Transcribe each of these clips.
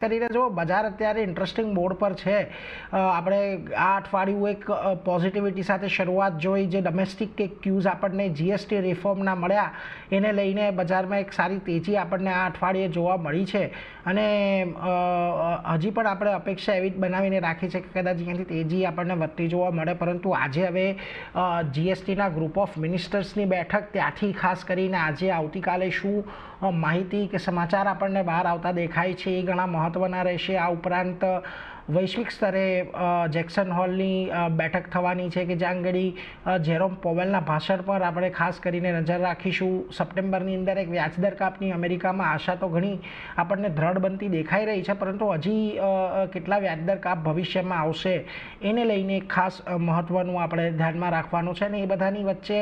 કરીને જો બજાર અત્યારે ઇન્ટરેસ્ટિંગ મોડ પર છે. આપણે આ અઠવાડિયું એક પોઝિટિવિટી સાથે શરૂઆત જોઈ. જે ડોમેસ્ટિક કે ક્યુઝ આપણને જીએસટી રિફોર્મના મળ્યા એને લઈને બજારમાં એક સારી તેજી આપણને આ અઠવાડિયે જોવા મળી છે. અને હજી પણ આપણે અપેક્ષા એવી જ બનાવીને રાખી છે કે કદાચ અહીંયાથી તેજી આપણને વધતી જોવા મળે. પરંતુ આજે હવે જીએસટીના ગ્રુપ ઓફ મિનિસ્ટર્સની બેઠક, ત્યાંથી ખાસ કરીને આજે આવતીકાલે શું માહિતી કે સમાચાર આપણને બહાર આવતા દેખાય છે એ ઘણા મહત્ત્વના રહેશે. આ ઉપરાંત વૈશ્વિક સ્તરે જેક્સન હોલની બેઠક થવાની છે કે જ્યાં આગળ જેરોમ પોવેલના ભાષણ પર આપણે ખાસ કરીને નજર રાખીશું. સપ્ટેમ્બરની અંદર એક વ્યાજદર કાપની અમેરિકામાં આશા તો ઘણી આપણને દ્રઢ બનતી દેખાઈ રહી છે, પરંતુ હજી કેટલા વ્યાજદર કાપ ભવિષ્યમાં આવશે એને લઈને ખાસ મહત્ત્વનું આપણે ધ્યાનમાં રાખવાનું છે. અને એ બધાની વચ્ચે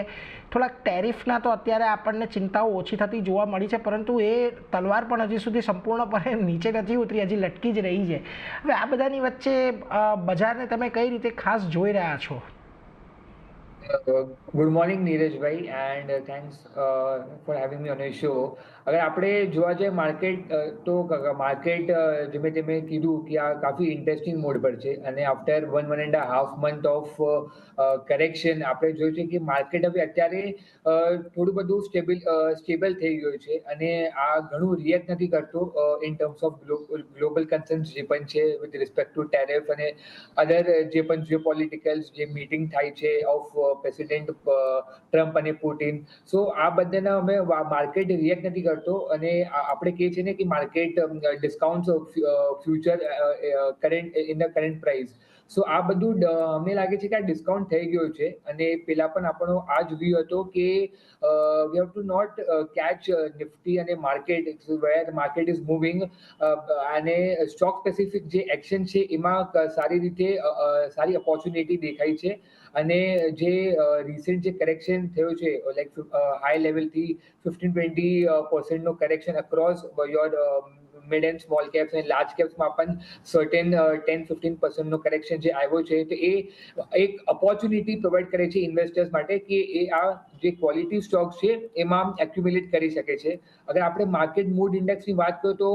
થોડાક ટેરિફના તો અત્યારે આપણને ચિંતાઓ ઓછી થતી જોવા મળી છે, પરંતુ એ તલવાર પણ હજી સુધી સંપૂર્ણપણે નીચે નથી ઉતરી, હજી લટકી જ રહી છે. હવે આ બધાની વચ્ચે બજારને તમે કઈ રીતે ખાસ જોઈ રહ્યા છો? Good morning Neerajbhai, and thanks for having me on your show. અગર આપણે જોવા જઈએ માર્કેટ, તો માર્કેટ જેમે તમે કીધું કે આ કાફી ઇન્ટરેસ્ટિંગ મોડ પર છે, અને આફ્ટર 1.5 month ઓફ કરેક્શન આપણે જોયું છે કે માર્કેટ હવે અત્યારે થોડું બધું સ્ટેબલ થઈ ગયું છે, અને આ ઘણું રિએક્ટ નથી કરતું in terms of global concerns જે પણ છે વિથ રિસ્પેક્ટ ટુ ટેરિફ અને અધર જે પણ જીઓપોલિટિકલ્સ જે મીટિંગ થાય છે ઓફ પ્રેસિડેન્ટ ટ્રમ્પ અને પુટિન. સો આ બધાના અમે માર્કેટ રિએક્ટ નથી કરતો, અને આપણે કહીએ છીએ ને કે market discount future current in the current price. So આ બધું અમને લાગે છે કે આ ડિસ્કાઉન્ટ થઈ ગયું છે, અને પેલા પણ આપણો આ જ વ્યૂ હતો કે we have to not catch Nifty અને market where market is moving, અને સ્ટોક સ્પેસિફિક જે એક્શન છે એમાં સારી રીતે સારી ઓપોર્ચ્યુનિટી દેખાય છે. અને જે રિસેન્ટ જે કરેક્શન થયો છે લાઈક હાઈ લેવલથી 15-20% નો correction across your mid and small caps અને લાર્જ કેપ્સમાં પણ સર્ટેન 10-15% નો કરેક્શન જે આવ્યો છે, તો એ એક ઓપોર્ચ્યુનિટી પ્રોવાઈડ કરે છે ઇન્વેસ્ટર્સ માટે કે એ આ જે ક્વોલિટી સ્ટોક્સ છે એમાં એક્યુમ્યુલેટ કરી શકે છે. અગર આપણે માર્કેટ મૂડ ઇન્ડેક્સની વાત કરીએ તો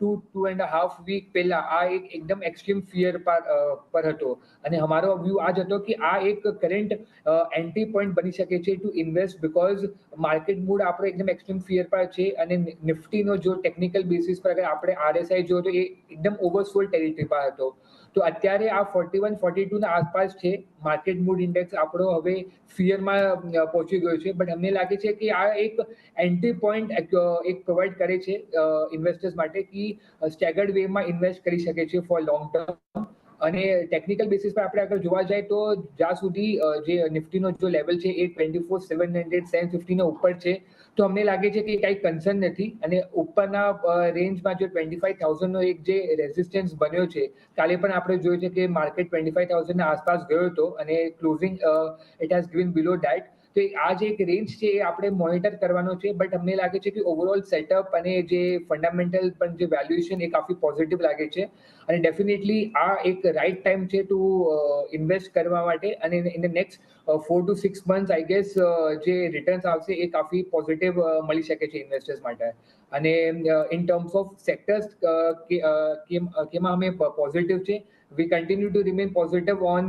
2.5 વીક પહેલા આ એકદમ એક્સ્ટ્રીમ ફિયર પર હતો, અને અમારો વ્યૂ આ જ હતો કે આ એક કરંટ એન્ટ્રી પોઈન્ટ બની શકે છે two invest, because market mood આપણો એકદમ એક્સ્ટ્રીમ ફિયર પર છે, અને નિફ્ટીનો જો ટેકનિકલ બેસિસ પર અગર આપણે આરએસઆઈ જો તો એ એકદમ ઓવરસોલ્ડ ટેરિટરી પર હતો. તો અત્યારે આ 41-42 ના આસપાસ છે. માર્કેટ મૂડ ઇન્ડેક્સ આપણો હવે ફિયરમાં પહોંચી ગયો છે, બટ અમને લાગે છે કે આ એક એન્ટ્રી પોઈન્ટ એક પ્રોવાઈડ કરે છે ઇન્વેસ્ટર્સ માટે કે સ્ટેગર્ડ વેમાં ઇન્વેસ્ટ કરી શકે છે ફોર લોંગ ટર્મ. અને ટેકનિકલ બેસિસ પર આપણે આગળ જોવા જાય તો જ્યાં સુધી જે નિફ્ટીનો જો લેવલ છે એ 24,700-750 ના ઉપર છે, તો અમને લાગે છે કે કંઈ કન્સર્ન નથી. અને ઉપરના રેન્જમાં જો 25,000 નો એક જે રેઝિસ્ટન્સ બન્યો છે, કાલે પણ આપણે જોયું છે કે માર્કેટ 25,000 ના આસપાસ ગયો હતો, અને closing it has given below that. તો આ જે એક રેન્જ છે એ આપણે મોનિટર કરવાનો છે, બટ અમને લાગે છે કે ઓવરઓલ સેટઅપ અને જે ફંડામેન્ટલ પણ જે વેલ્યુએશન એ કાફી પોઝિટિવ લાગે છે, અને ડેફિનેટલી આ એક રાઈટ ટાઈમ છે ટુ ઇન્વેસ્ટ કરવા માટે. અને in the next 4 to 6 months I guess જે રિટર્ન્સ આવશે એ કાફી પોઝિટિવ મળી શકે છે ઇન્વેસ્ટર્સ માટે. અને ઇન ટર્મ્સ ઓફ સેક્ટર્સ કેમાં અમે પોઝિટિવ છે, વી continue two remain positive on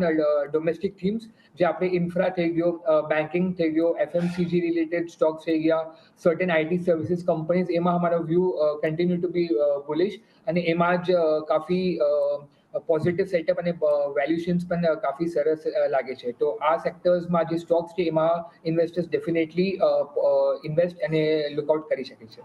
domestic themes, જે આપણે ઇન્ફ્રા થઈ ગયો, બેન્કિંગ થઈ ગયો, એફએમસીજી રિલેટેડ સ્ટોક્સ થઈ ગયા, સર્ટેન આઈટી સર્વિસીસ કંપનીઝ, એમાં અમારો view continue to be bullish, અને એમાં જ કાફી પોઝિટિવ સેટઅપ અને વેલ્યુએશન્સ પણ કાફી સરસ લાગે છે. તો આ સેક્ટર્સમાં જે સ્ટોક્સ છે એમાં ઇન્વેસ્ટર્સ ડેફિનેટલી ઇન્વેસ્ટ અને લુકઆઉટ કરી શકે છે.